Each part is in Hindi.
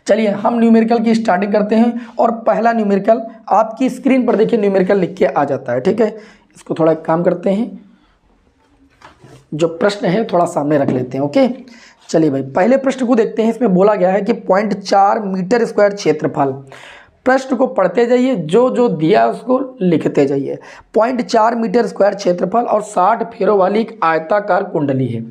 चलिए हम न्यूमेरिकल की स्टार्टिंग करते हैं और पहला न्यूमेरिकल आपकी स्क्रीन पर देखिए न्यूमेरिकल लिख के आ जाता है। ठीक है, इसको थोड़ा काम करते हैं, जो प्रश्न है थोड़ा सामने रख लेते हैं। ओके, चलिए भाई पहले प्रश्न को देखते हैं। इसमें बोला गया है कि 0.4 मीटर स्क्वायर क्षेत्रफल। प्रश्न को पढ़ते जाइए, जो जो दिया उसको लिखते जाइए। 0.4 मीटर स्क्वायर क्षेत्रफल और 60 फेरों वाली एक आयताकार कुंडली है।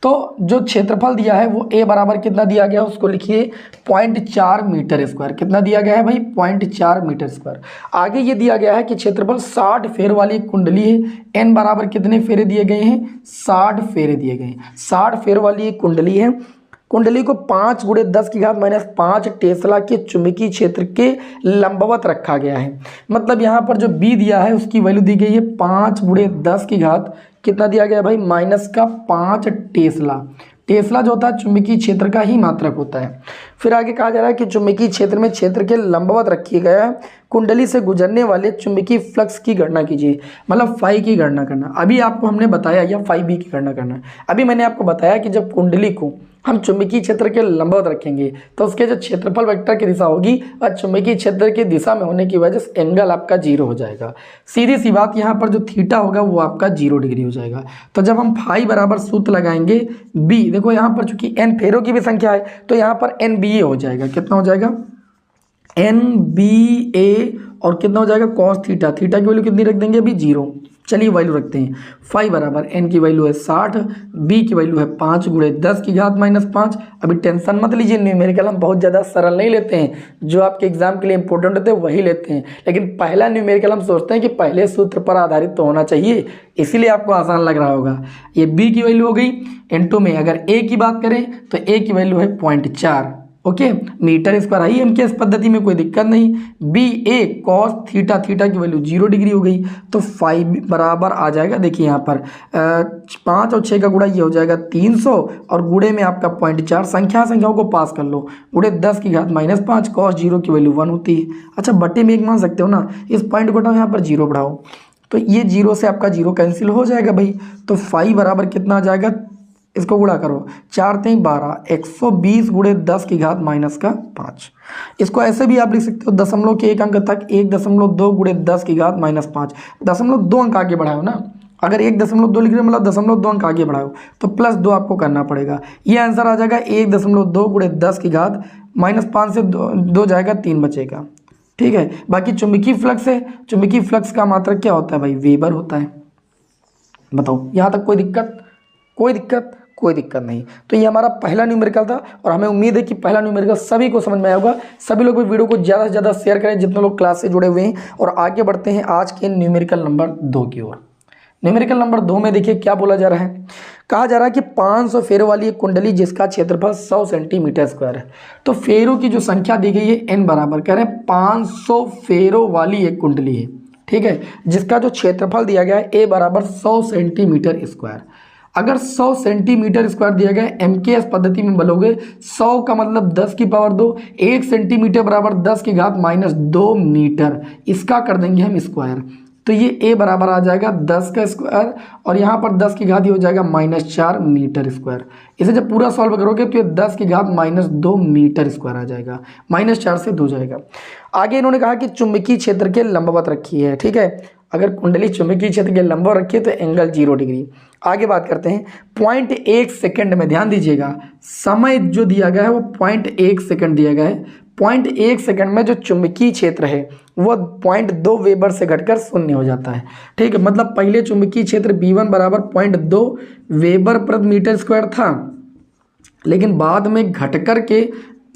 तो जो क्षेत्रफल दिया है वो ए बराबर कितना दिया गया उसको लिखिए 0.4 मीटर स्क्वायर। कितना दिया गया है भाई 0.4 मीटर स्क्वायर। आगे ये दिया गया है कि क्षेत्रफल 60 फेर वाली एक कुंडली है। एन बराबर कितने फेरे दिए गए हैं 60 फेरे दिए गए हैं। 60 फेर वाली एक कुंडली है। कुंडली को 5 × 10⁻⁵ टेस्ला के चुंबकीय क्षेत्र के लंबवत रखा गया है। मतलब यहाँ पर जो बी दिया है उसकी वैल्यू दी गई है 5 × 10⁻, कितना दिया गया भाई -5 टेस्ला। टेस्ला जो होता है चुंबकीय क्षेत्र का ही मात्रक होता है। फिर आगे कहा जा रहा है कि चुंबकीय क्षेत्र में क्षेत्र के लंबवत रखी गया है कुंडली से गुजरने वाले चुंबकीय फ्लक्स की गणना कीजिए। मतलब फाई की गणना करना। अभी आपको हमने बताया या फाई बी की गणना करना। अभी मैंने आपको बताया कि जब कुंडली को हम चुंबकीय क्षेत्र के लंबवत रखेंगे तो उसके जो क्षेत्रफल वेक्टर की दिशा होगी वह चुंबकीय क्षेत्र की दिशा में होने की वजह से एंगल आपका 0 हो जाएगा। सीधी सी बात, यहाँ पर जो थीटा होगा वो आपका 0 डिग्री हो जाएगा। तो जब हम फाई बराबर सूत्र लगाएंगे बी, देखो यहाँ पर चूंकि एन फेरों की भी संख्या है तो यहाँ पर एन बी ए हो जाएगा। कितना हो जाएगा एन बी ए, और कितना हो जाएगा कॉस थीटा। थीटा की वैल्यू कितनी रख देंगे अभी 0। चलिए वैल्यू रखते हैं। फाई बराबर एन की वैल्यू है 60, बी की वैल्यू है 5 × 10⁻⁵। अभी टेंशन मत लीजिए, न्यूमेरिकल हम बहुत ज़्यादा सरल नहीं लेते हैं। जो आपके एग्जाम के लिए इंपॉर्टेंट होते हैं वही लेते हैं। लेकिन पहला न्यूमेरिकल हम सोचते हैं कि पहले सूत्र पर आधारित तो होना चाहिए, इसीलिए आपको आसान लग रहा होगा। ये बी की वैल्यू हो गई। इनटू में अगर ए की बात करें तो ए की वैल्यू है 0.4 ओके मीटर स्क्वायर। आई एम के इस पद्धति में कोई दिक्कत नहीं। B A cos theta, theta की वैल्यू 0 डिग्री हो गई। तो फाई बराबर आ जाएगा, देखिए यहाँ पर 5 और 6 का गुणा ये हो जाएगा 300 और गुणे में आपका 0.4। संख्याओं को पास कर लो। गुणे 10⁻⁻5 कॉस 0 की वैल्यू 1 होती है। अच्छा बटे में 1 मान सकते हो ना, इस पॉइंट को हटाओ, यहाँ पर 0 बढ़ाओ तो ये 0 से आपका 0 कैंसिल हो जाएगा भाई। तो फाई बराबर कितना आ जाएगा, इसको गुणा करो 4 × 3 = 12, 120 × 10⁻⁻5। इसको ऐसे भी आप लिख सकते हो दशमलव के एक अंक तक 1.2 × 10⁻⁻5। 0.2 अंक आगे बढ़ाओ ना। अगर 1.2 लिख रहे हो मतलब 0.2 अंक आगे बढ़ाओ तो +2 आपको करना पड़ेगा। ये आंसर आ जाएगा 1.2 × 10⁻⁻5 से 2 जाएगा 3 बचेगा। ठीक है, बाकी चुंबकीय फ्लक्स है। चुंबकीय फ्लक्स का मात्रक क्या होता है भाई वेबर होता है। बताओ यहाँ तक कोई दिक्कत? कोई दिक्कत नहीं। तो ये हमारा पहला न्यूमेरिकल था और हमें उम्मीद है कि पहला न्यूमेरिकल सभी को समझ में आया होगा। सभी लोग वीडियो को ज़्यादा से ज़्यादा शेयर करें जितने लोग क्लास से जुड़े हुए हैं। और आगे बढ़ते हैं आज के न्यूमेरिकल नंबर 2 की ओर। न्यूमेरिकल नंबर 2 में देखिए क्या बोला जा रहा है। कहा जा रहा है कि 500 फेरों वाली एक कुंडली जिसका क्षेत्रफल 100 सेंटीमीटर स्क्वायर है। तो फेरों की जो संख्या दी गई है एन बराबर कह रहे हैं 500 फेरों वाली एक कुंडली है। ठीक है, जिसका जो क्षेत्रफल दिया गया है ए बराबर 100 सेंटीमीटर स्क्वायर। अगर 100 सेंटीमीटर स्क्वायर दिया गया एम के एस पद्धति में बोलोगे 100 का मतलब 10 की पावर 2, 1 सेंटीमीटर बराबर 10⁻⁻2 मीटर। इसका कर देंगे हम स्क्वायर तो ये ए बराबर आ जाएगा 10 का स्क्वायर और यहाँ पर 10 की घात हो जाएगा -4 मीटर स्क्वायर। इसे जब पूरा सॉल्व करोगे तो ये 10⁻2 मीटर स्क्वायर आ जाएगा। -4 से 2 जाएगा। आगे इन्होंने कहा कि चुंबकीय क्षेत्र के लंबवत रखी है। ठीक है, अगर कुंडली चुंबकीय क्षेत्र के लंबवत रखी है तो एंगल 0 डिग्री। आगे बात करते हैं 0.1 सेकंड में। ध्यान दीजिएगा समय जो दिया गया है वो 0.1 सेकंड दिया गया है। 0.1 सेकंड में जो चुंबकीय क्षेत्र है वो 0.2 वेबर से घटकर 0 हो जाता है। ठीक है, मतलब पहले चुंबकीय क्षेत्र B1 बराबर 0.2 वेबर प्रति मीटर स्क्वायर था, लेकिन बाद में घटकर के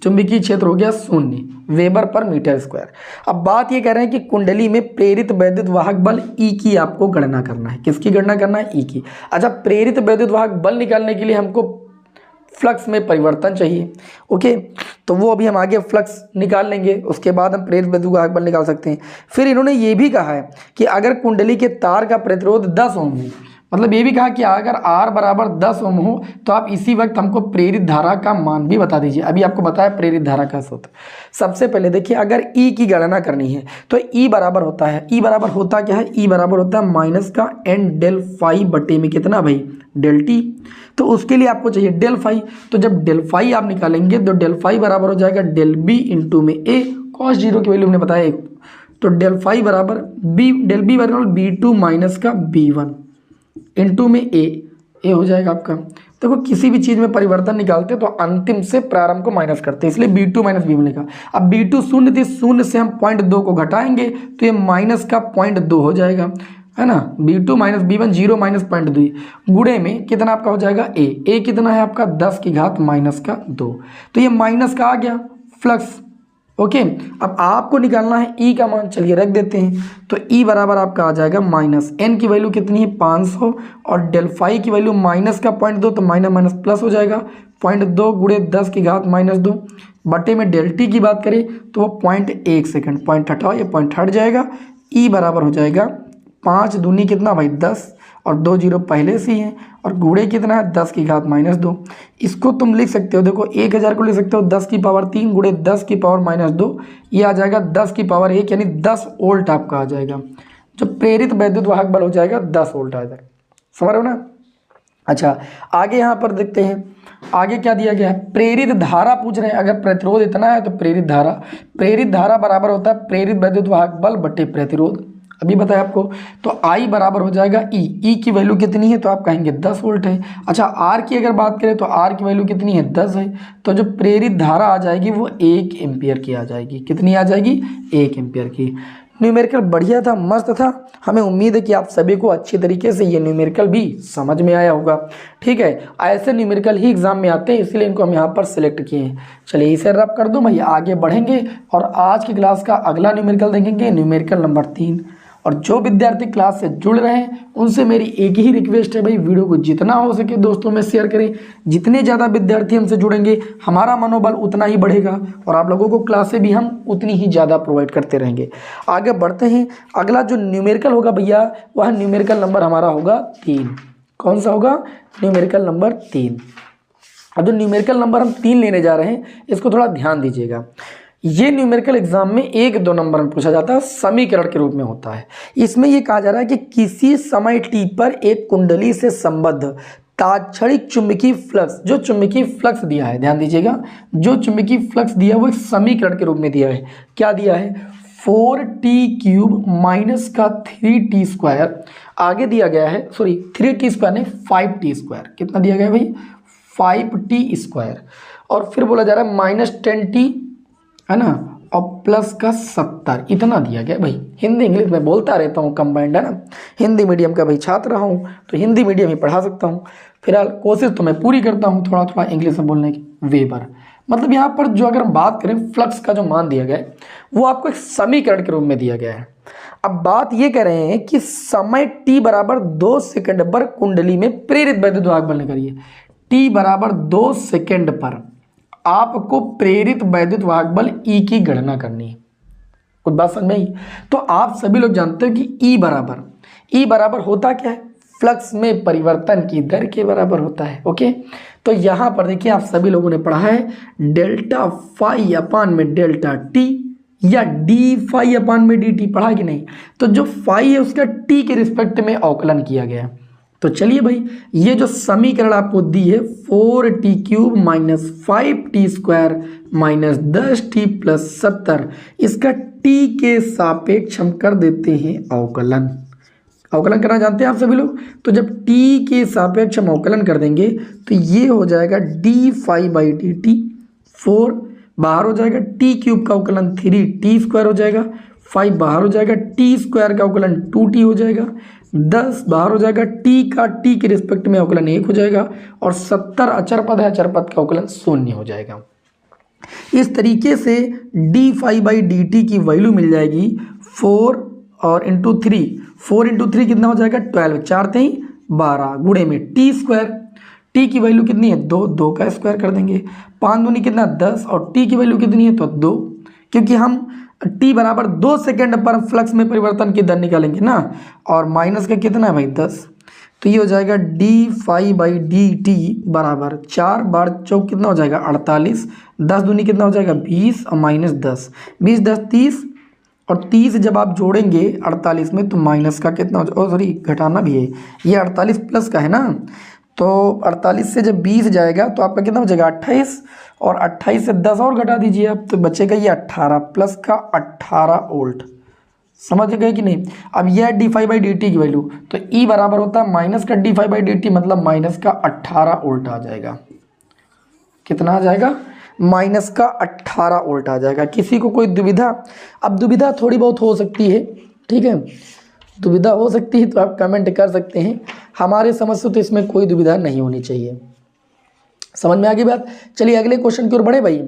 चुंबकीय क्षेत्र हो गया 0 वेबर पर मीटर स्क्वायर। अब बात ये कह रहे हैं कि कुंडली में प्रेरित वैद्युत वाहक बल ई की आपको गणना करना है। किसकी गणना करना है? ई की। अच्छा, प्रेरित वैद्युत वाहक बल निकालने के लिए हमको फ्लक्स में परिवर्तन चाहिए। ओके, तो वो अभी हम आगे फ्लक्स निकाल लेंगे, उसके बाद हम प्रेरित वैद्युत वाहक बल निकाल सकते हैं। फिर इन्होंने ये भी कहा है कि अगर कुंडली के तार का प्रतिरोध 10 ओम है, मतलब ये भी कहा कि अगर R बराबर 10 ओम हो तो आप इसी वक्त हमको प्रेरित धारा का मान भी बता दीजिए। अभी आपको बताया प्रेरित धारा का सूत्र। सबसे पहले देखिए, अगर E की गणना करनी है तो E बराबर होता है, E बराबर होता क्या है, E बराबर होता है माइनस का n डेल फाई बटे में कितना भाई, डेल टी। तो उसके लिए आपको चाहिए डेल फाई, तो जब डेल फाई आप निकालेंगे तो डेल फाई बराबर हो जाएगा डेल बी इंटू में ए, कॉस जीरो की वैल्यू हमने बताया 1, तो डेल फाई बराबर बी, डेल बी बराबर B2 माइनस का B1 इंटू में ए हो जाएगा आपका। देखो किसी भी चीज़ में परिवर्तन निकालते तो अंतिम से प्रारंभ को माइनस करते हैं, इसलिए B2 माइनस B1 लिखा। अब B2 शून्य थी, शून्य से हम 0.2 को घटाएंगे तो ये माइनस का 0.2 हो जाएगा, है ना। B2 माइनस B1 0 माइनस 0.2 गुणे में कितना आपका हो जाएगा ए कितना है आपका 10 की घात माइनस का 2, तो ये माइनस का आ गया फ्लक्स। ओके, अब आपको निकालना है ई का मान, चलिए रख देते हैं। तो ई बराबर आपका आ जाएगा माइनस एन की वैल्यू कितनी है 500 और डेल फाई की वैल्यू माइनस का 0.2, तो माइनस माइनस प्लस हो जाएगा 0.2 गुणे 10 की घात माइनस 2 बटे में डेल टी की बात करें तो वो 0.1 सेकेंड, पॉइंट हटाओ ये पॉइंट हट जाएगा। ई बराबर हो जाएगा 5 दूनी कितना भाई 10 और 2 जीरो पहले से ही है और गुणे कितना है 10 की घात माइनस 2। इसको तुम लिख सकते हो, देखो 1000 को लिख सकते हो 10 की पावर 3 गुणे 10 की पावर माइनस 2, ये आ जाएगा 10 की पावर 1 यानी 10 वोल्ट आपका आ जाएगा। जो प्रेरित वैद्युत वाहक बल हो जाएगा 10 वोल्ट आ जाएगा, समझ रहे हो ना। अच्छा आगे यहाँ पर देखते हैं, आगे क्या दिया गया है, प्रेरित धारा पूछ रहे हैं। अगर प्रतिरोध इतना है तो प्रेरित धारा बराबर होता है प्रेरित वैद्युत वाहक बल बटे प्रतिरोध, अभी बताया आपको। तो I बराबर हो जाएगा ई की वैल्यू कितनी है तो आप कहेंगे 10 वोल्ट है। अच्छा R की अगर बात करें तो R की वैल्यू कितनी है 10 है, तो जो प्रेरित धारा आ जाएगी वो 1 एम्पियर की आ जाएगी। कितनी आ जाएगी 1 एम्पियर की। न्यूमेरिकल बढ़िया था, मस्त था। हमें उम्मीद है कि आप सभी को अच्छी तरीके से ये न्यूमेरिकल भी समझ में आया होगा। ठीक है, ऐसे न्यूमेरिकल ही एग्जाम में आते हैं इसलिए इनको हम यहाँ पर सिलेक्ट किए हैं। चलिए इसे रब कर दो भाई, आगे बढ़ेंगे और आज की क्लास का अगला न्यूमेरिकल देखेंगे, न्यूमेरिकल नंबर 3। और जो विद्यार्थी क्लास से जुड़ रहे हैं उनसे मेरी एक ही रिक्वेस्ट है भाई, वीडियो को जितना हो सके दोस्तों में शेयर करें। जितने ज़्यादा विद्यार्थी हमसे जुड़ेंगे हमारा मनोबल उतना ही बढ़ेगा और आप लोगों को क्लासें भी हम उतनी ही ज़्यादा प्रोवाइड करते रहेंगे। आगे बढ़ते हैं, अगला जो न्यूमेरिकल होगा भैया वह न्यूमेरिकल नंबर हमारा होगा 3। कौन सा होगा, न्यूमेरिकल नंबर 3। अब जो न्यूमेरिकल नंबर हम 3 लेने जा रहे हैं इसको थोड़ा ध्यान दीजिएगा। ये न्यूमेरिकल एग्जाम में 1-2 नंबर में पूछा जाता है, समीकरण के रूप में होता है। इसमें ये कहा जा रहा है कि किसी समय टी पर एक कुंडली से संबद्ध तात्क्षणिक चुंबकीय फ्लक्स, जो चुंबकीय फ्लक्स दिया है, ध्यान दीजिएगा, जो चुंबकीय फ्लक्स दिया है वो एक समीकरण के रूप में दिया है। क्या दिया है, 4t³ माइनस का 3t², आगे दिया गया है, सॉरी 3t² नहीं 5t², कितना दिया गया भाई 5t², और फिर बोला जा रहा है -10t, है ना, और प्लस का 70, इतना दिया गया भाई। हिंदी इंग्लिश में बोलता रहता हूँ कंबाइंड, है ना, हिंदी मीडियम का भाई छात्र रहा हूँ तो हिंदी मीडियम ही पढ़ा सकता हूँ। फिलहाल कोशिश तो मैं पूरी करता हूँ थोड़ा थोड़ा इंग्लिश में बोलने की। वेबर मतलब यहाँ पर जो अगर हम बात करें फ्लक्स का जो मान दिया गया है वो आपको एक समीकरण के रूप में दिया गया है। अब बात ये कह रहे हैं कि समय t बराबर 2 सेकंड पर कुंडली में प्रेरित वैद्युत वाहक बल करिए। t बराबर 2 सेकंड पर आपको प्रेरित वैद्युत वाहक बल E की गणना करनी है। कुछ बात समझ में आई? तो आप सभी लोग जानते हो कि E बराबर होता क्या है, फ्लक्स में परिवर्तन की दर के बराबर होता है। ओके, तो यहाँ पर देखिए आप सभी लोगों ने पढ़ा है डेल्टा फाई अपान में डेल्टा टी या डी फाई अपान में डी टी, पढ़ा कि नहीं? तो जो फाई है उसका टी के रिस्पेक्ट में अवकलन किया गया है। तो चलिए भाई ये जो समीकरण आपको दी है 4t³ minus 5t² minus 10t plus 70, इसका t के सापेक्ष हम कर देते हैं अवकलन। अवकलन करना जानते हैं आप सभी लोग, तो जब t के सापेक्ष हम अवकलन कर देंगे तो ये हो जाएगा d∅/dt, 4 बाहर हो जाएगा, t³ का अवकलन 3t² हो जाएगा, 5 बाहर हो जाएगा, t² का अवकलन 2t हो जाएगा, 10 बाहर हो जाएगा, t का t के रिस्पेक्ट में अवकलन 1 हो जाएगा और 70 अचर पद है, अचर पद का अवकलन 0 हो जाएगा। इस तरीके से d∅/dt की वैल्यू मिल जाएगी 4 और इंटू 3, 4 इंटू 3 कितना हो जाएगा 12, 4 3 12 गुणे में t², t की वैल्यू कितनी है 2, 2 का स्क्वायर कर देंगे, 5 दूनी कितना 10 और t की वैल्यू कितनी है तो 2, क्योंकि हम t बराबर 2 सेकंड पर फ्लक्स में परिवर्तन की दर निकालेंगे ना, और माइनस का कितना है भाई 10, तो ये हो जाएगा d∅/dt बराबर 4 बार चौक कितना हो जाएगा 48, 10 दूनी कितना हो जाएगा 20 और -10, 20 10 30 और 30 जब आप जोड़ेंगे 48 में तो माइनस का कितना हो जाएगा, सॉरी घटाना भी है, ये 48 प्लस का है ना, तो 48 से जब 20 जाएगा तो आपका कितना हो जाएगा 28, और 28 से 10 और घटा दीजिए आप, तो बचेगा ये 18 प्लस का 18 वोल्ट। समझ गए कि नहीं। अब यह d∅/dt की वैल्यू, तो E बराबर होता है माइनस का d∅/dt, मतलब माइनस का 18 वोल्ट आ जाएगा। कितना आ जाएगा, माइनस का 18 वोल्ट आ जाएगा। किसी को कोई दुविधा, अब दुविधा थोड़ी बहुत हो सकती है, ठीक है, दुविधा हो सकती है तो आप कमेंट कर सकते हैं, हमारे समझ से तो इसमें कोई दुविधा नहीं होनी चाहिए। समझ में आ गई बात। चलिए अगले क्वेश्चन की ओर बढ़े भाई।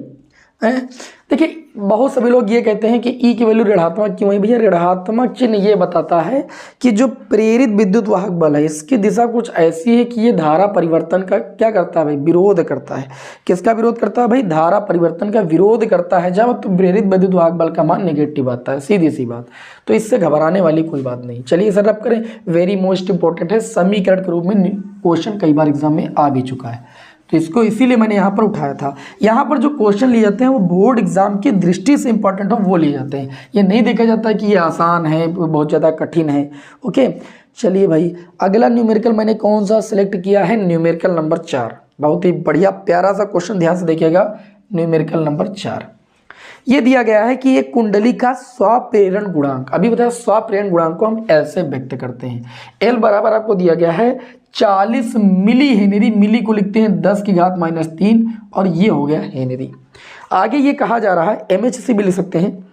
देखिए बहुत सभी लोग ये कहते हैं कि ई की वैल्यू ऋणात्मक क्यों है। भैया ऋणात्मक चिन्ह ये बताता है कि जो प्रेरित विद्युत वाहक बल है इसकी दिशा कुछ ऐसी है कि ये धारा परिवर्तन का क्या करता है भाई, विरोध करता है। किसका विरोध करता है भाई, धारा परिवर्तन का विरोध करता है। जब तो प्रेरित विद्युत वाहक बल का मान नेगेटिव आता है, सीधी सी बात, तो इससे घबराने वाली कोई बात नहीं। चलिए सर अब करें, वेरी मोस्ट इंपॉर्टेंट है, समीकरण के रूप में क्वेश्चन कई बार एग्जाम में आ भी चुका है, तो इसको इसीलिए मैंने यहाँ पर उठाया था। यहाँ पर जो क्वेश्चन लिए जाते हैं वो बोर्ड एग्जाम की दृष्टि से इंपॉर्टेंट हो वो लिए जाते हैं, ये नहीं देखा जाता है कि ये आसान है बहुत ज़्यादा कठिन है। ओके चलिए भाई, अगला न्यूमेरिकल मैंने कौन सा सिलेक्ट किया है, न्यूमेरिकल नंबर 4। बहुत ही बढ़िया प्यारा सा क्वेश्चन, ध्यान से देखिएगा। न्यूमेरिकल नंबर 4 ये दिया गया है कि एक कुंडली का स्वप्रेरण गुणांक, अभी बताया स्वप्रेरण गुणांक को हम L से व्यक्त करते हैं। L बराबर आपको दिया गया है 40 मिली हेनरी, मिली को लिखते हैं 10⁻³ और ये हो गया हेनरी। आगे ये कहा जा रहा है MHC भी लिख सकते हैं,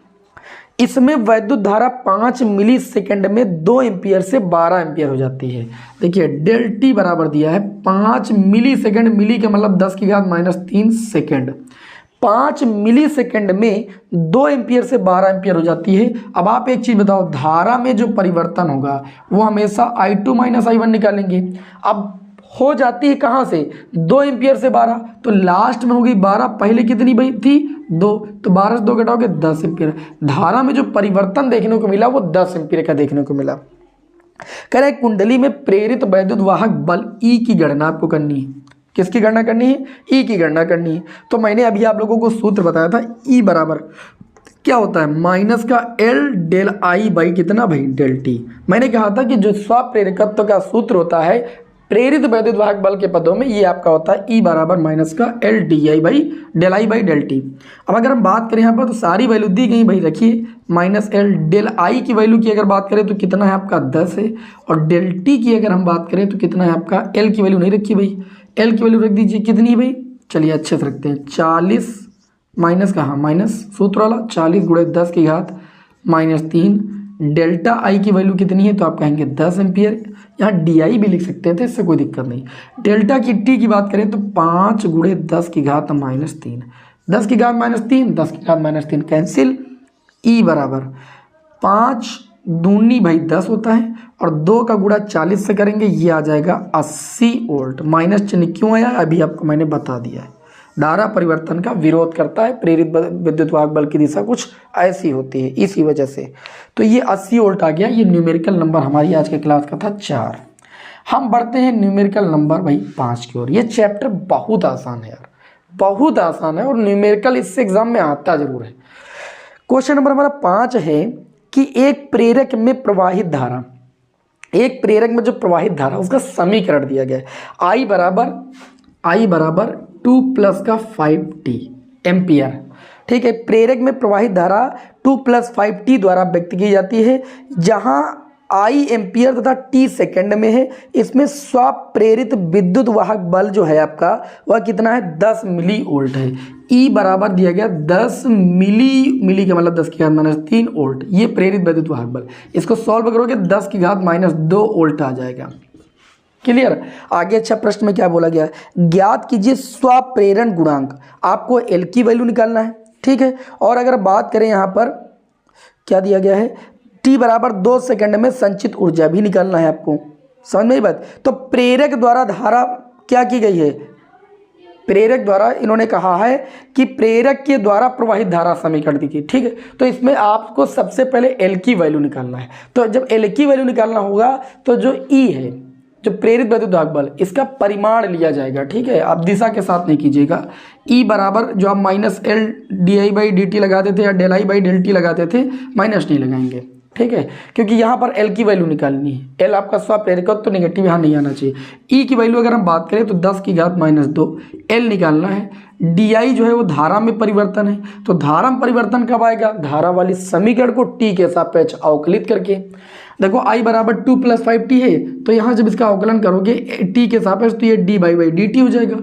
इसमें वैद्युत धारा 5 मिली सेकेंड में 2 एम्पियर से 12 एम्पियर हो जाती है। देखिए डेल टी बराबर दिया है 5 मिली सेकेंड, मिली का मतलब 10⁻³ सेकेंड, 5 मिली सेकेंड में 2 एम्पियर से 12 एम्पियर हो जाती है। अब आप एक चीज़ बताओ, धारा में जो परिवर्तन होगा वो हमेशा I2 - I1 निकालेंगे। अब हो जाती है कहाँ से, 2 एम्पियर से 12, तो लास्ट में हो गई 12, पहले कितनी भाई थी 2, तो 12 से 2 घटाओगे 10 एम्पियर। धारा में जो परिवर्तन देखने को मिला वो 10 एम्पियर का देखने को मिला। कह रहे कुंडली में प्रेरित वैद्युत वाहक बल E की गणना आपको करनी है। किसकी गणना करनी है, ई की गणना करनी है। तो मैंने अभी आप लोगों को सूत्र बताया था, ई बराबर क्या होता है माइनस का L डेल I बाई कितना भाई डेल टी। मैंने कहा था कि जो स्वप्रेरकत्व का सूत्र होता है प्रेरित वैद्युत वाहक बल के पदों में, ये आपका होता है ई बराबर माइनस का L DI by del I by del T. अब अगर हम बात करें यहाँ पर तो सारी वैल्यू दी गई भाई, रखिए माइनस L डेल I की वैल्यू की अगर बात करें तो कितना है आपका 10 है, और डेल टी की अगर हम बात करें तो कितना है आपका, L की वैल्यू नहीं रखी भाई, L की वैल्यू रख दीजिए कितनी है भाई, चलिए अच्छे से रखते हैं 40 माइनस का, हाँ माइनस सूत्र वाला 40 × 10⁻³ डेल्टा आई की वैल्यू कितनी है तो आप कहेंगे 10 एम्पियर। यहाँ DI भी लिख सकते हैं तो इससे कोई दिक्कत नहीं। डेल्टा की टी की बात करें तो 5 × 10⁻³ 10⁻³ 10⁻³ कैंसिल, E बराबर 5 दूनी भाई 10 होता है और 2 का गुणा 40 से करेंगे, ये आ जाएगा 80 वोल्ट। माइनस चिन्ह क्यों आया अभी आपको मैंने बता दिया है, धारा परिवर्तन का विरोध करता है, प्रेरित विद्युत वाहक बल की दिशा कुछ ऐसी होती है इसी वजह से। तो ये 80 वोल्ट आ गया। ये न्यूमेरिकल नंबर हमारी आज के क्लास का था 4। हम बढ़ते हैं न्यूमेरिकल नंबर भाई 5 की ओर। ये चैप्टर बहुत आसान है यार, बहुत आसान है, और न्यूमेरिकल इससे एग्जाम में आता जरूर है। क्वेश्चन नंबर हमारा 5 है कि एक प्रेरक में प्रवाहित धारा, एक प्रेरक में जो प्रवाहित धारा उसका समीकरण दिया गया है। I बराबर 2 + 5t एम्पियर। ठीक है, प्रेरक में प्रवाहित धारा 2 + 5t द्वारा व्यक्त की जाती है, जहां I एम्पियर तथा t सेकंड में है। इसमें स्वप्रेरित विद्युत वाहक बल जो है आपका वह कितना है 10 मिली वोल्ट है। E बराबर दिया गया 10 मिली का मतलब 10⁻³ वोल्ट, ये प्रेरित विद्युत वाहक बल। इसको सॉल्व करोगे 10⁻² वोल्ट आ जाएगा। क्लियर। आगे अच्छा प्रश्न में क्या बोला गया है, ज्ञात कीजिए स्वप्रेरण गुणांक। आपको L की वैल्यू निकालना है, ठीक है। और अगर बात करें यहाँ पर क्या दिया गया है, T बराबर 2 सेकंड में संचित ऊर्जा भी निकालना है आपको। समझ में आई बात। तो प्रेरक द्वारा धारा क्या की गई है, प्रेरक द्वारा इन्होंने कहा है कि प्रेरक के द्वारा प्रवाहित धारा समीकरण दी गई, ठीक है। तो इसमें आपको सबसे पहले L की वैल्यू निकालना है। तो जब L की वैल्यू निकालना होगा तो जो E है, जो प्रेरित वैद्युत वाहक बल इसका परिमाण लिया जाएगा, ठीक है, आप दिशा के साथ नहीं कीजिएगा। E बराबर जो आप minus L D I by D T लगाते थे या del I by del T लगाते थे, माइनस नहीं लगाएंगे, ठीक है, क्योंकि यहाँ पर L की वैल्यू निकालनी है। L आपका स्वप्रेरकत्व तो नेगेटिव यहाँ नहीं आना चाहिए। E की वैल्यू अगर हम बात करें तो 10 की घात -2 L निकालना है। DI जो है वो धारा में परिवर्तन है, तो धारा में परिवर्तन कब आएगा? धारा वाली समीकरण को T के सापेक्ष अवकलित करके। देखो I बराबर 2 + 5T है, तो यहाँ जब इसका अवकलन करोगे T के सापेक्ष तो ये dy/dt हो जाएगा।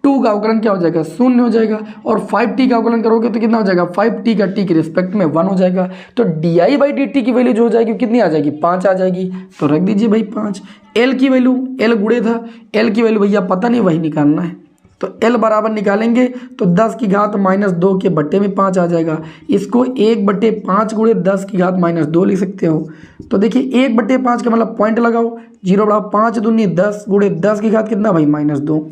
2 का अवकलन क्या हो जाएगा? 0 हो जाएगा। और 5T का अवकलन करोगे तो कितना हो जाएगा? 5T का T के रिस्पेक्ट में 1 हो जाएगा। तो dy/dt की वैल्यू जो हो जाएगी कितनी आ जाएगी? 5 आ जाएगी। तो रख दीजिए भाई 5। L की वैल्यू, L गुणे था, L की वैल्यू भैया पता नहीं, वही निकालना है। तो L बराबर निकालेंगे तो 10 की घात -2 के बट्टे में 5 आ जाएगा। इसको 1/5 गुणे 10 की घात -2 लिख सकते हो। तो देखिए 1/5 का मतलब पॉइंट लगाओ, 0 बढ़ाओ, 5 दूनी 10 गुणे 10 की घात कितना भाई? -2।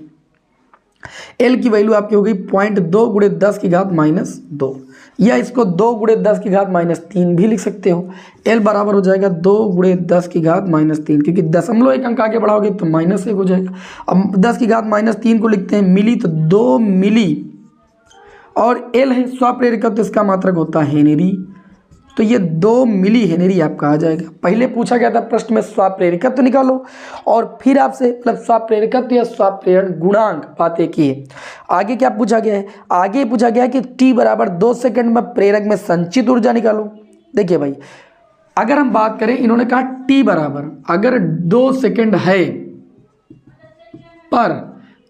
L की वैल्यू आपकी हो गई 0.2 गुणे 10 की घात -2, या इसको 2 गुणे 10 की घात -3 भी लिख सकते हो। L बराबर हो जाएगा 2 गुणे 10 की घात -3, क्योंकि दशमलव एक अंक आगे बढ़ाओगे तो -1 हो जाएगा। अब 10 की घात -3 को लिखते हैं मिली, तो 2 मिली, और L है स्वप्रेरकत्व, तो इसका मात्रक होता है हेनरी, तो ये 2 मिली हेनरी आपका आ जाएगा। पहले पूछा गया था प्रश्न में स्वप्रेरकत्व तो निकालो, और फिर आपसे मतलब स्वप्रेरकत्व या स्वप्रेरण गुणांक बातें की है। आगे क्या पूछा गया है? आगे पूछा गया है कि t बराबर 2 सेकंड में प्रेरक में संचित ऊर्जा निकालो। देखिए भाई, अगर हम बात करें, इन्होंने कहा t बराबर अगर 2 सेकंड है पर,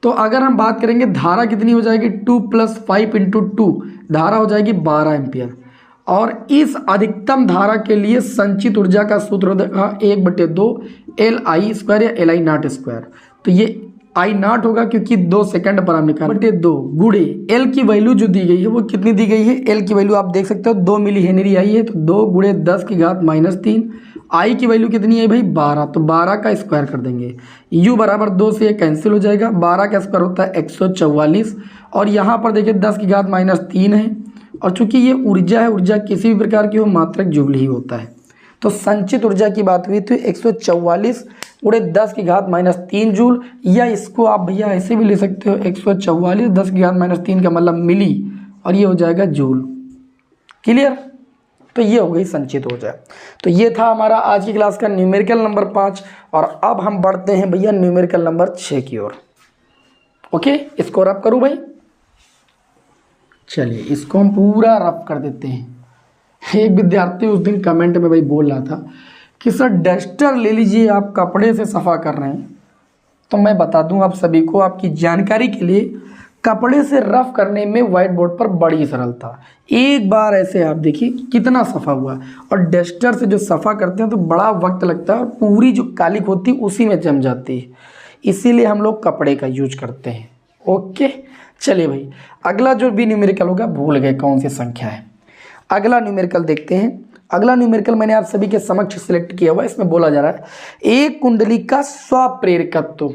तो अगर हम बात करेंगे धारा कितनी हो जाएगी? 2 + 5 × 2 धारा हो जाएगी 12 एम्पियर। और इस अधिकतम धारा के लिए संचित ऊर्जा का सूत्र होगा 1/2 LI² या LI02। तो ये I0 होगा, क्योंकि 2 सेकंड पर हम निकाल 2 गुणे L की वैल्यू जो दी गई है वो कितनी दी गई है? L की वैल्यू आप देख सकते हो 2 मिली हेनरी आई है, तो 2 गुणे 10 की घात -3। I की वैल्यू कितनी है भाई? 12, तो 12 का स्क्वायर कर देंगे। U बराबर 2 से ये कैंसिल हो जाएगा, 12 का स्क्वायर होता है 144, और यहाँ पर देखिए 10 की घात -3 है, और चूंकि ये ऊर्जा है, ऊर्जा किसी भी प्रकार की हो मात्रक जूल ही होता है। तो संचित ऊर्जा की बात हुई तो 144 गुणे 10 की घात -3 जूल, या इसको आप भैया ऐसे भी ले सकते हो 144 10 की घात -3 का मतलब मिली, और ये हो जाएगा जूल। क्लियर? तो ये हो गई संचित ऊर्जा। तो ये था हमारा आज की क्लास का न्यूमेरिकल नंबर 5, और अब हम बढ़ते हैं भैया न्यूमेरिकल नंबर 6 की ओर। ओके, इसको रब करूँ भाई? चलिए इसको हम पूरा रफ कर देते हैं। एक विद्यार्थी उस दिन कमेंट में भाई बोल रहा था कि सर डस्टर ले लीजिए, आप कपड़े से सफ़ा कर रहे हैं। तो मैं बता दूं आप सभी को, आपकी जानकारी के लिए, कपड़े से रफ करने में व्हाइट बोर्ड पर बड़ी सरलता। एक बार ऐसे आप देखिए कितना सफ़ा हुआ, और डस्टर से जो सफ़ा करते हैं तो बड़ा वक्त लगता है, और पूरी जो कालिक होती है उसी में जम जाती है। इसीलिए हम लोग कपड़े का यूज करते हैं। ओके, चलिए भाई अगला जो भी न्यूमेरिकल होगा, भूल गए कौन सी संख्या है। अगला न्यूमेरिकल देखते हैं। अगला न्यूमेरिकल मैंने आप सभी के समक्ष सिलेक्ट किया हुआ है। इसमें बोला जा रहा है एक कुंडली का स्वप्रेरकत्व,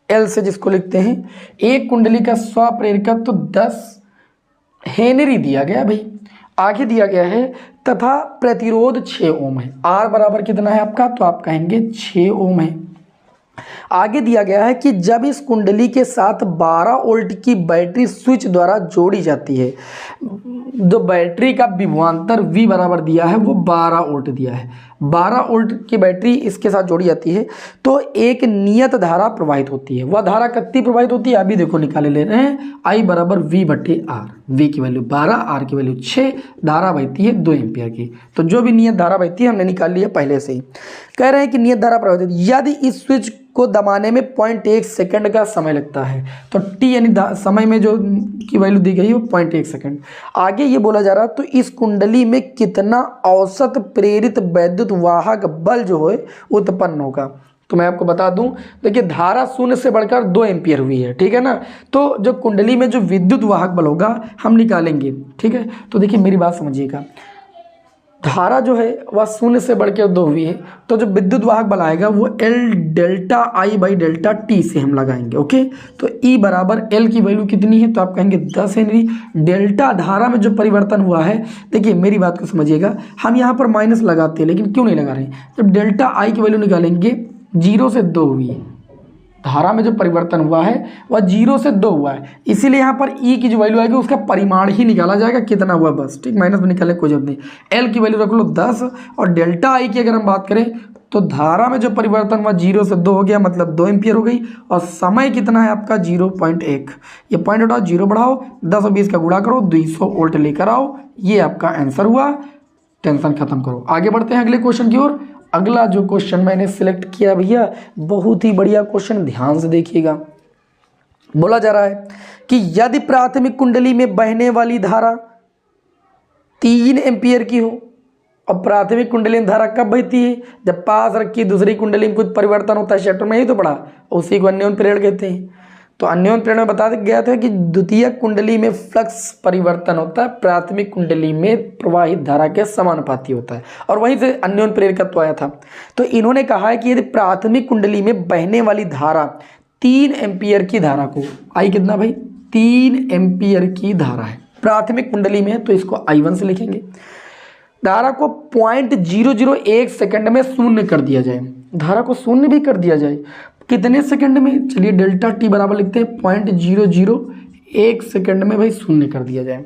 L से जिसको लिखते हैं, एक कुंडली का स्वप्रेरकत्व 10 हेनरी दिया गया भाई। आगे दिया गया है तथा प्रतिरोध 6 ओम है। R बराबर कितना है आपका? तो आप कहेंगे 6 ओम है। आगे दिया गया है कि जब इस कुंडली के साथ 12 वोल्ट की बैटरी स्विच द्वारा जोड़ी जाती है, जो बैटरी का विभवांतर V बराबर दिया है वो 12 वोल्ट दिया है, 12 वोल्ट की बैटरी इसके साथ जोड़ी जाती है, तो एक नियत धारा प्रवाहित होती है। वह धारा कितनी प्रवाहित होती है अभी देखो निकाले ले रहे हैं। I बराबर V/R, V की वैल्यू 12, R की वैल्यू 6, धारा बहती है 2 एम्पियर की। तो जो भी नियत धारा बहती है हमने निकाल लिया पहले से ही। कह रहे हैं कि नियत धारा प्रवाहित होती है यदि इस स्विच को दबाने में 0.1 सेकंड का समय लगता है। तो T यानी समय में जो की वैल्यू दी गई है वो 0.1 सेकंड। आगे ये बोला जा रहा है तो इस कुंडली में कितना औसत प्रेरित वैद्युत वाहक बल जो है उत्पन्न होगा। तो मैं आपको बता दूं, देखिए धारा 0 से बढ़कर 2 एम्पियर हुई है, ठीक है ना। तो जो कुंडली में जो विद्युत वाहक बल होगा हम निकालेंगे, ठीक है। तो देखिए मेरी बात समझिएगा, धारा जो है वह 0 से बढ़कर 2 हुई है, तो जो विद्युत वाहक बल आएगा वो L∆I/∆T से हम लगाएंगे। ओके, तो E बराबर L की वैल्यू कितनी है? तो आप कहेंगे 10 हेनरी। डेल्टा धारा में जो परिवर्तन हुआ है, देखिए मेरी बात को समझिएगा, हम यहाँ पर माइनस लगाते हैं लेकिन क्यों नहीं लगा रहे हैं। जब ∆I की वैल्यू निकालेंगे 0 से 2 हुई है, धारा में जो परिवर्तन हुआ है वह 0 से 2 हुआ है, इसीलिए यहाँ पर ई की जो वैल्यू आएगी उसका परिमाण ही निकाला जाएगा कितना हुआ बस, ठीक। माइनस में निकालने कोई जरूरत नहीं। एल की वैल्यू रख लो 10 और डेल्टा आई की अगर हम बात करें तो धारा में जो परिवर्तन हुआ 0 से 2 हो गया, मतलब 2 एम्पियर हो गई। और समय कितना है आपका 0.1, ये पॉइंट हटाओ 0 बढ़ाओ 10 और 20 का गुणा करो 200 वोल्ट लेकर आओ, ये आपका आंसर हुआ। टेंशन खत्म करो, आगे बढ़ते हैं अगले क्वेश्चन की ओर। अगला जो क्वेश्चन मैंने सिलेक्ट किया भैया बहुत ही बढ़िया क्वेश्चन, ध्यान से देखिएगा। बोला जा रहा है कि यदि प्राथमिक कुंडली में बहने वाली धारा 3 एम्पियर की हो, और प्राथमिक कुंडली में धारा कब बहती है, जब पास रखी दूसरी कुंडली में कुछ परिवर्तन होता है, चैप्टर में यही तो पढ़ा, उसी को अन्योन्य प्रेरण कहते हैं। तो अन्योन्य प्रेरण में बता गया था कि द्वितीय कुंडली में फ्लक्स परिवर्तन होता है, प्राथमिक कुंडली में प्रवाहित धारा के समानुपाती होता है, और वहीं से अन्योन्य प्रेरकत्व आया था। तो इन्होंने कहा है कि यदि प्राथमिक कुंडली में बहने वाली धारा 3 एम्पियर की धारा को, आई कितना भाई 3 एम्पियर की धारा है प्राथमिक कुंडली में, तो इसको I1 से लिखेंगे। धारा को 0.001 सेकंड में शून्य कर दिया जाए, धारा को शून्य भी कर दिया जाए, कितने सेकंड में, चलिए डेल्टा टी बराबर लिखते हैं 0.001 सेकंड में भाई शून्य कर दिया जाए।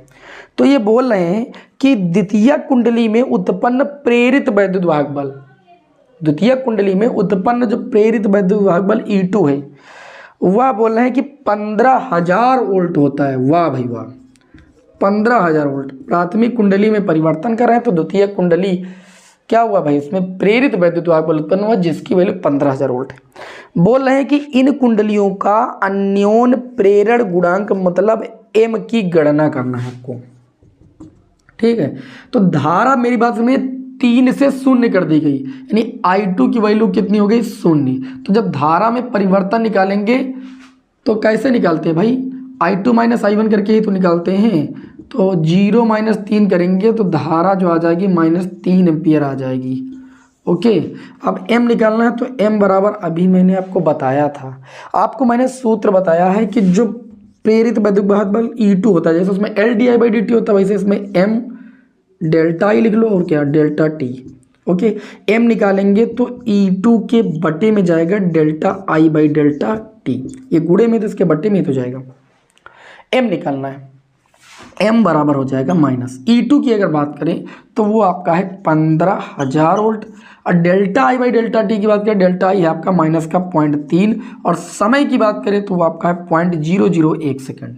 तो ये बोल रहे हैं कि द्वितीय कुंडली में उत्पन्न प्रेरित वैद्युत वाहक बल, द्वितीय कुंडली में उत्पन्न जो प्रेरित वैद्युत वाहक बल E2 है वह बोल रहे हैं कि 15,000 वोल्ट होता है। वाह भाई वाह, 15,000 वोल्ट। प्राथमिक कुंडली में परिवर्तन कर रहे हैं तो द्वितीय कुंडली क्या हुआ भाई, इसमें प्रेरित वैद्युत वाहक बल उत्पन्न हुआ जिसकी वैल्यू 15,000 वोल्ट है। बोल रहे हैं कि इन कुंडलियों का अन्योन्य प्रेरण गुणांक मतलब M की गणना करना है आपको, ठीक है। तो धारा मेरी बात में 3 से शून्य कर दी गई, यानी I2 की वैल्यू कितनी हो गई 0। तो जब धारा में परिवर्तन निकालेंगे तो कैसे निकालते हैं भाई, I2 माइनस I1 करके ही तो निकालते हैं। तो 0 माइनस 3 करेंगे तो धारा जो आ जाएगी -3 एम्पियर आ जाएगी। ओके, अब M निकालना है तो M बराबर अभी मैंने आपको बताया था, आपको मैंने सूत्र बताया है कि जो प्रेरित वैद्युत वाहक बल E2 होता है, जैसे उसमें LdI/dt होता है वैसे इसमें M डेल्टा I लिख लो और क्या डेल्टा T। ओके, M निकालेंगे तो E2 के बटे में जाएगा डेल्टा I/डेल्टा T, ये गुणे में तो इसके बटे में ही तो जाएगा। M निकालना है, M बराबर हो जाएगा माइनस E2 की अगर बात करें तो वो आपका है 15,000 वोल्ट, और डेल्टा I/डेल्टा T की बात करें, डेल्टा I है आपका माइनस का 0.3, और समय की बात करें तो वो आपका है 0.001 सेकेंड।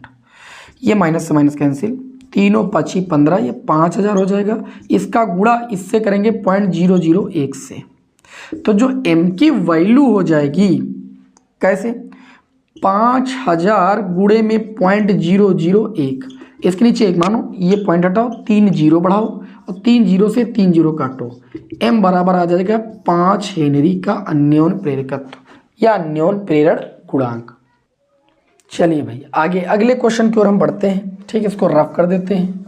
ये माइनस से माइनस कैंसिल, तीनों 5 15, ये 5,000 हो जाएगा। इसका गुणा इससे करेंगे 0.001 से, तो जो M की वैल्यू हो जाएगी कैसे, 5,000 गुणे में 0.001, इसके नीचे एक मानो, ये पॉइंट हटाओ 3 0 बढ़ाओ और 3 0 से 3 0 काटो, M बराबर आ जाएगा 5 हेनरी का अन्योन्य प्रेरकत्व या अन्योन्य प्रेरण गुणांक। चलिए भाई आगे अगले क्वेश्चन की ओर हम बढ़ते हैं, ठीक है, इसको रफ कर देते हैं।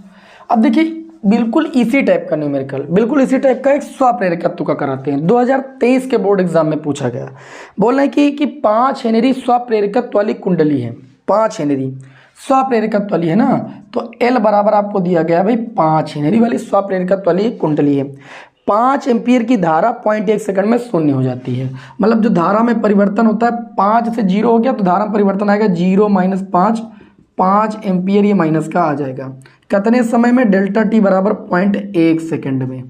अब देखिए बिल्कुल इसी टाइप का न्यूमेरिकल, बिल्कुल इसी टाइप का एक स्वप्रेरकत्व का कराते हैं, 2023 के बोर्ड एग्जाम में पूछा गया। बोल रहे हैं कि 5 हेनरी स्वप्रेरकत्व वाली कुंडली है, 5 हेनरी स्वप्रेरकत्व वाली है ना, तो L बराबर आपको दिया गया भाई 5 हेनरी वाली स्वप्रेरकत्व वाली कुंडली है। 5 एम्पियर की धारा 0.1 सेकंड में शून्य हो जाती है, मतलब जो धारा में परिवर्तन होता है 5 से 0 हो गया तो धारा में परिवर्तन आएगा 0 माइनस 5 एम्पियर, ये माइनस का आ जाएगा। कितने समय में, डेल्टा T बराबर 0.1 सेकंड में।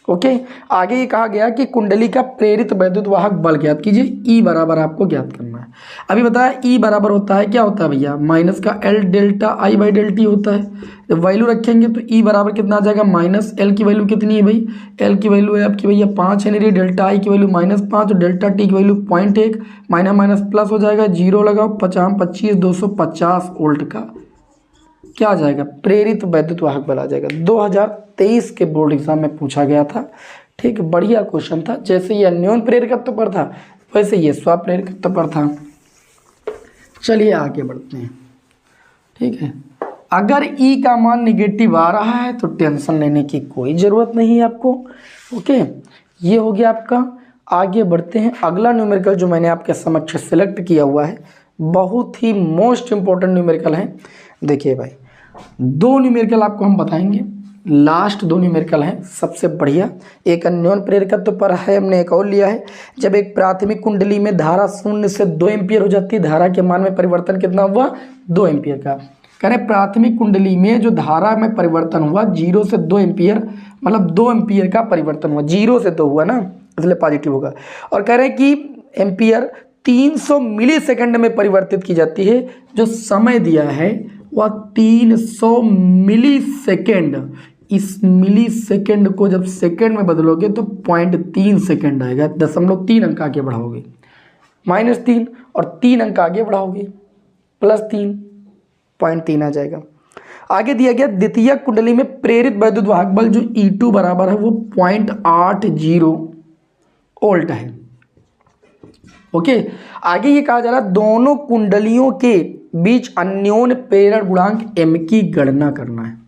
ओके, आगे ये कहा गया कि कुंडली का प्रेरित वैद्युत वाहक बल ज्ञात कीजिए, E बराबर आपको ज्ञात करना है। अभी बताया E बराबर होता है, क्या होता है भैया, माइनस का L डेल्टा I/डेल्टी होता है। जब वैल्यू रखेंगे तो E बराबर कितना आ जाएगा, माइनस L की वैल्यू कितनी है भाई, L की वैल्यू है आपकी भैया 5 हेनरी, डेल्टा I की वैल्यू -5 और डेल्टा T की वैल्यू 0.1, माइनस माइनस प्लस हो जाएगा, 0 लगाओ, 50 25 250 वोल्ट का क्या आ जाएगा, प्रेरित वैद्युत वाहक बल आ जाएगा। 2023 के बोर्ड एग्जाम में पूछा गया था, ठीक, बढ़िया क्वेश्चन था। जैसे ये अन्योन्य प्रेरकत्व पर था वैसे ये स्वप्रेरकत्व पर था। चलिए आगे बढ़ते हैं, ठीक है। अगर E का मान निगेटिव आ रहा है तो टेंशन लेने की कोई ज़रूरत नहीं है आपको। ओके, ये हो गया आपका। आगे बढ़ते हैं, अगला न्यूमेरिकल जो मैंने आपके समक्ष सेलेक्ट किया हुआ है बहुत ही मोस्ट इम्पोर्टेंट न्यूमेरिकल है। देखिए भाई, 2 न्यूमेरिकल आपको हम बताएंगे, लास्ट दो न्यूमेरिकल हैं सबसे बढ़िया। एक अन्योन प्रेरकत्व पर है, हमने एक और लिया है। जब एक प्राथमिक कुंडली में धारा 0 से 2 एम्पियर हो जाती है, धारा के मान में परिवर्तन कितना हुआ 2 एम्पियर का। कह रहे प्राथमिक कुंडली में जो धारा में परिवर्तन हुआ 0 से 2 एम्पियर, मतलब 2 एम्पियर का परिवर्तन हुआ, 0 से 2 हुआ ना, इसलिए पॉजिटिव होगा। और कह रहे हैं कि एम्पियर 300 मिली सेकेंड में परिवर्तित की जाती है। जो समय दिया है वह 300 मिली सेकेंड। इस मिली सेकेंड को जब सेकेंड में बदलोगे तो 0.3 सेकेंड आएगा, 0.3 अंक आगे बढ़ाओगे, -3 और 3 अंक आगे बढ़ाओगे +3, 0.3 आ जाएगा। आगे दिया गया द्वितीय कुंडली में प्रेरित वैद्युत वाहक बल जो E2 बराबर है वो 0.80 वोल्ट है। ओके, आगे ये कहा जा रहा है दोनों कुंडलियों के बीच अन्योन्य प्रेरण गुणांक m की गणना करना है।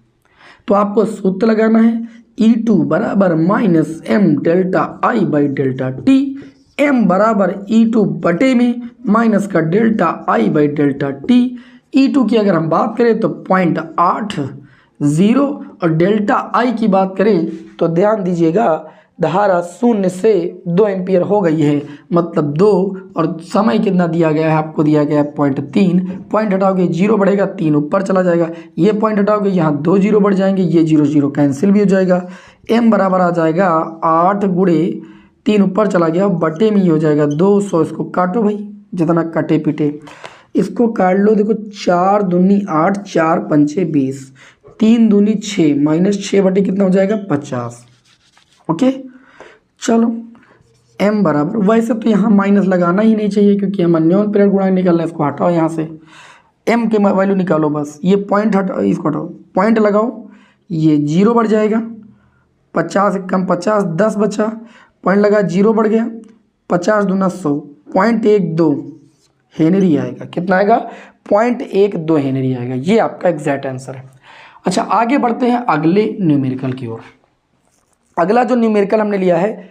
तो आपको सूत्र लगाना है E2 बराबर -m delta I by delta T. m बराबर E2 बटे में माइनस का delta I by delta T. E2 की अगर हम बात करें तो 0.80 और डेल्टा I की बात करें तो ध्यान दीजिएगा धारा 0 से 2 एम्पियर हो गई है, मतलब 2, और समय कितना दिया गया है आपको, दिया गया है 0.3। पॉइंट हटाओगे 0 बढ़ेगा, 3 ऊपर चला जाएगा। ये पॉइंट हटाओगे यहाँ 2 0 बढ़ जाएंगे, ये 0 0 कैंसिल भी हो जाएगा। m बराबर आ जाएगा 8 गुणे 3 ऊपर चला गया बटे में ही हो जाएगा 200। इसको काटो भाई, जितना कटे पिटे इसको काट लो। देखो 4 दूनी 8, 4 पंचे 20, 3 दूनी 6, -6 बटे कितना हो जाएगा 50। ओके, चलो m बराबर, वैसे तो यहाँ माइनस लगाना ही नहीं चाहिए क्योंकि हम अन्योन्य प्रेरक गुणांक निकालना है। इसको हटाओ यहाँ से, m के वैल्यू निकालो बस, ये पॉइंट हटाओ, इसको हटाओ, पॉइंट लगाओ, ये 0 बढ़ जाएगा, 50 से कम 50, 10 बचा, पॉइंट लगा 0 बढ़ गया, 50 दूना 100, 0.12 हेनरी आएगा। कितना आएगा 0.12 हेनरी आएगा। ये आपका एग्जैक्ट आंसर है। अच्छा, आगे बढ़ते हैं अगले न्यूमेरिकल की ओर। अगला जो न्यूमेरिकल हमने लिया है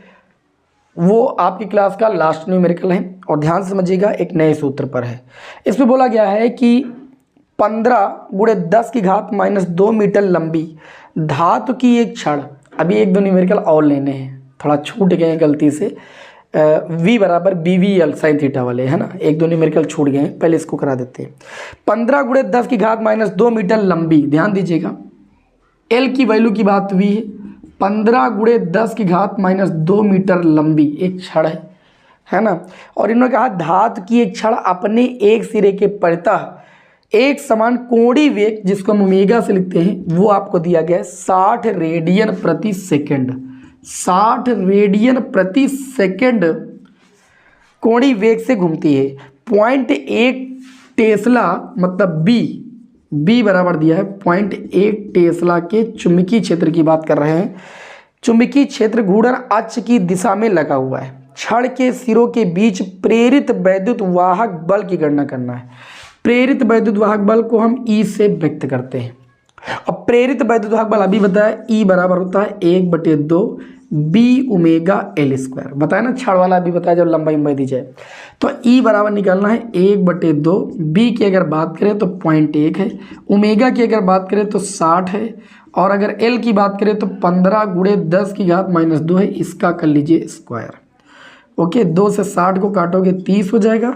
वो आपकी क्लास का लास्ट न्यूमेरिकल है और ध्यान से समझिएगा, एक नए सूत्र पर है। इसमें बोला गया है कि 15 गुणे 10 की घात -2 मीटर लंबी धातु की एक छड़, अभी एक दो न्यूमेरिकल और लेने हैं, थोड़ा छूट गए हैं गलती से, v बराबर BVL साइन थीटा वाले, है ना, एक दो न्यूमेरिकल छूट गए हैं, पहले इसको करा देते हैं। 15 गुणे 10 की घात -2 मीटर लंबी, ध्यान दीजिएगा L की वैल्यू की बात हुई है। 15 गुणे 10 की घात -2 मीटर लंबी एक छड़ है ना, और इन्होंने कहा धातु की एक छड़ अपने एक सिरे के परितः एक समान कोणीय वेग, जिसको हम ओमेगा से लिखते हैं, वो आपको दिया गया है 60 रेडियन प्रति सेकंड। 60 रेडियन प्रति सेकंड कोणीय वेग से घूमती है। 0.1 टेस्ला मतलब बी बराबर दिया है 0.1 टेस्ला के चुंबकीय क्षेत्र की बात कर रहे हैं। चुंबकीय क्षेत्र घूर्णन अक्ष की दिशा में लगा हुआ है। छड़ के सिरों के बीच प्रेरित वैद्युत वाहक बल की गणना करना है। प्रेरित वैद्युत वाहक बल को हम E से व्यक्त करते हैं। अब प्रेरित वैद्युत वाहक बल अभी बताया E बराबर होता है 1/2 B ओमेगा L स्क्वायर, बताया ना, छड़ वाला अभी बताया जब लंबाई दी जाए। तो E बराबर निकालना है 1/2, B की अगर बात करें तो 0.1 है, ओमेगा की अगर बात करें तो 60 है, और अगर L की बात करें तो 15 गुणे 10 की घात -2 है, इसका कर लीजिए स्क्वायर। ओके, 2 से 60 को काटोगे 30 हो जाएगा।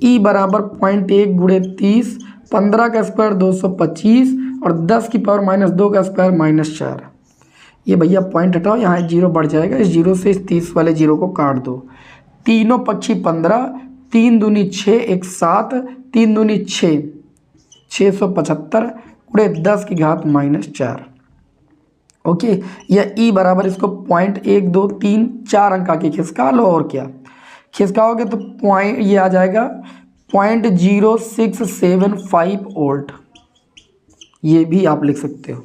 E बराबर 0.1 गुणे 30, 15 का स्क्वायर 225 और 10 की पावर -2 का स्क्वायर -4। ये भैया पॉइंट हटाओ, यहाँ 0 बढ़ जाएगा, इस 0 से इस 30 वाले 0 को काट दो। तीनों पक्षी 15, 3 दूनी 6, 1 7, 3 दूनी 6, 675 गुणे 10 की घात -4। ओके, या E बराबर इसको 0.123 4 अंक आके खिसका लो, और क्या खिसकाओगे तो पॉइंट ये आ जाएगा 0.0675 वोल्ट, ये भी आप लिख सकते हो।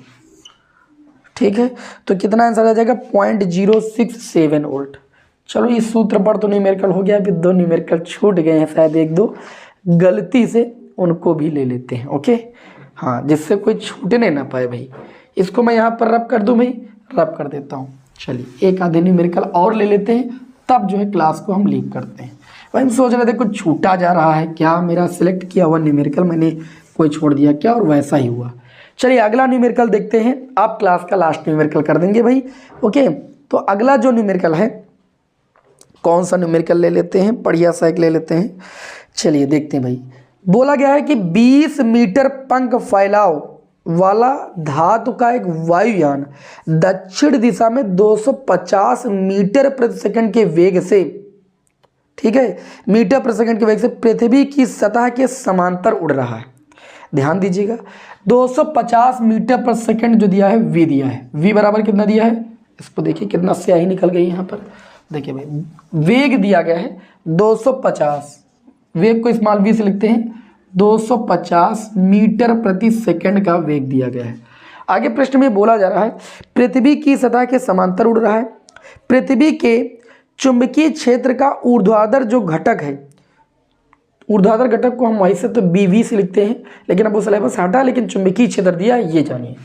ठीक है, तो कितना आंसर आ जाएगा 0.067 वोल्ट। चलो इस सूत्र पर तो न्यूमेरिकल हो गया, अभी 2 न्यूमेरिकल छूट गए हैं, शायद 1-2 गलती से, उनको भी ले लेते हैं। ओके, हाँ, जिससे कोई छूटने ना पाए भाई। इसको मैं यहाँ पर रब कर दूँ भाई, रब कर देता हूँ। चलिए एक आधे न्यूमेरिकल और ले लेते हैं, तब जो है क्लास को हम लीव करते हैं। भाई हम सोच रहे थे कुछ छूटा जा रहा है क्या, मेरा सिलेक्ट किया हुआ न्यूमेरिकल मैंने कोई छोड़ दिया क्या, और वैसा ही हुआ। चलिए अगला न्यूमेरिकल देखते हैं, आप क्लास का लास्ट न्यूमेरिकल कर देंगे भाई। ओके, तो अगला जो न्यूमेरिकल है, कौन सा न्यूमेरिकल ले लेते हैं, बढ़िया सा एक ले लेते हैं। चलिए देखते हैं भाई, बोला गया है कि 20 मीटर पंख फैलाव वाला धातु का एक वायुयान दक्षिण दिशा में 250 मीटर प्रति सेकंड के वेग से, ठीक है, मीटर प्रति सेकंड के वेग से पृथ्वी की सतह के समांतर उड़ रहा है। ध्यान दीजिएगा, 250 मीटर प्रति सेकंड जो दिया है वी दिया है, वी बराबर कितना दिया है, इसको देखिए कितना स्याही निकल गई यहाँ पर। देखिए भाई, वेग दिया गया है 250, वेग को स्मॉल वी से लिखते हैं, 250 मीटर प्रति सेकंड का वेग दिया गया है। आगे प्रश्न में बोला जा रहा है पृथ्वी की सतह के समांतर उड़ रहा है, पृथ्वी के चुंबकीय क्षेत्र का ऊर्ध्वाधर जो घटक है, ऊर्ध्वाधर घटक को हम वैसे तो BV से लिखते हैं, लेकिन अब वो सिलेबस हटा, लेकिन चुंबकीय क्षेत्र दिया है ये जानिए,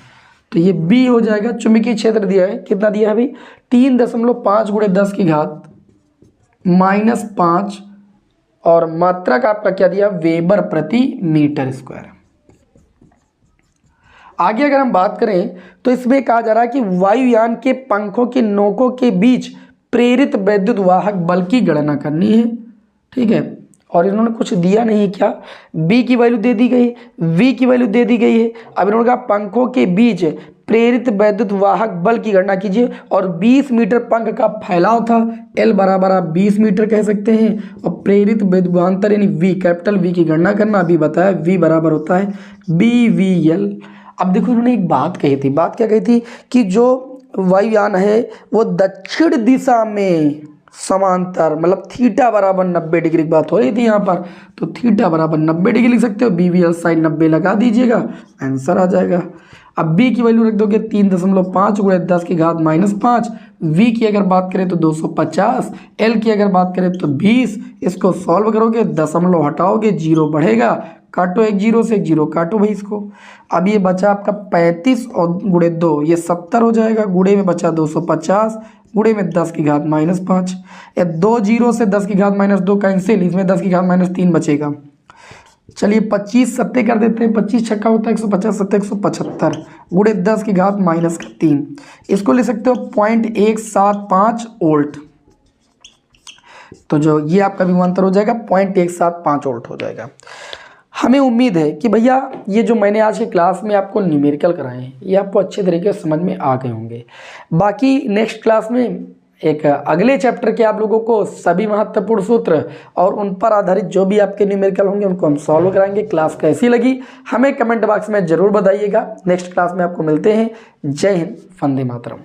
तो ये B हो जाएगा। चुंबकीय क्षेत्र दिया है, कितना दिया है भाई, 3.5 × 10 की घात -5, और मात्रक आपका क्या दिया, वेबर प्रति मीटर स्क्वायर। आगे अगर हम बात करें तो इसमें कहा जा रहा है कि वायुयान के पंखों के नोकों के बीच प्रेरित विद्युत वाहक बल की गणना करनी है, ठीक है, और इन्होंने कुछ दिया नहीं, क्या B की वैल्यू दे दी गई, V की वैल्यू दे दी गई है। अब इन्होंने कहा पंखों के बीच प्रेरित विद्युत वाहक बल की गणना कीजिए, और 20 मीटर पंख का फैलाव था, L बराबर आप 20 मीटर कह सकते हैं, और प्रेरित विद्युदांतर यानी V, कैपिटल V की गणना करना अभी बताया, V बराबर होता है BVL। अब देखो इन्होंने एक बात कही थी, बात क्या कही थी कि जो वायुयान है वो दक्षिण दिशा में समांतर, मतलब थीटा बराबर 90 डिग्री की बात हो रही थी यहाँ पर, तो थीटा बराबर 90 डिग्री लिख सकते हो, BVL साइन 90 लगा दीजिएगा, आंसर आ जाएगा। अब B की वैल्यू रख दोगे 3.5 × 10 की घात -5, V की अगर बात करें तो 250, L की अगर बात करें तो 20, इसको सॉल्व करोगे, दशमलव हटाओगे, 0 बढ़ेगा, काटो एक 0 से, एक 0 काटो भाई इसको। अब ये बचा आपका 35 और गुणे 2 ये 70 हो जाएगा, गुणे में बचा 250, गुणे में 10 की घात -5, या 2 0 से 10 की घात -2 कैंसिल, इसमें 10 की घात -3 बचेगा। चलिए 25 सत्ते कर देते हैं, 25 छक्का होता है 150, 175, गुणे 10 की घात -3, इसको ले सकते हो 0.175 वोल्ट, तो जो ये आपका विभवांतर हो जाएगा 0.175 वोल्ट हो जाएगा। हमें उम्मीद है कि भैया ये जो मैंने आज की क्लास में आपको न्यूमेरिकल कराए हैं ये आपको अच्छे तरीके से समझ में आ गए होंगे। बाकी नेक्स्ट क्लास में एक अगले चैप्टर के आप लोगों को सभी महत्वपूर्ण सूत्र और उन पर आधारित जो भी आपके न्यूमेरिकल होंगे उनको हम सॉल्व कराएंगे। क्लास कैसी लगी हमें कमेंट बॉक्स में ज़रूर बताइएगा। नेक्स्ट क्लास में आपको मिलते हैं। जय हिंद, वंदे मातरम।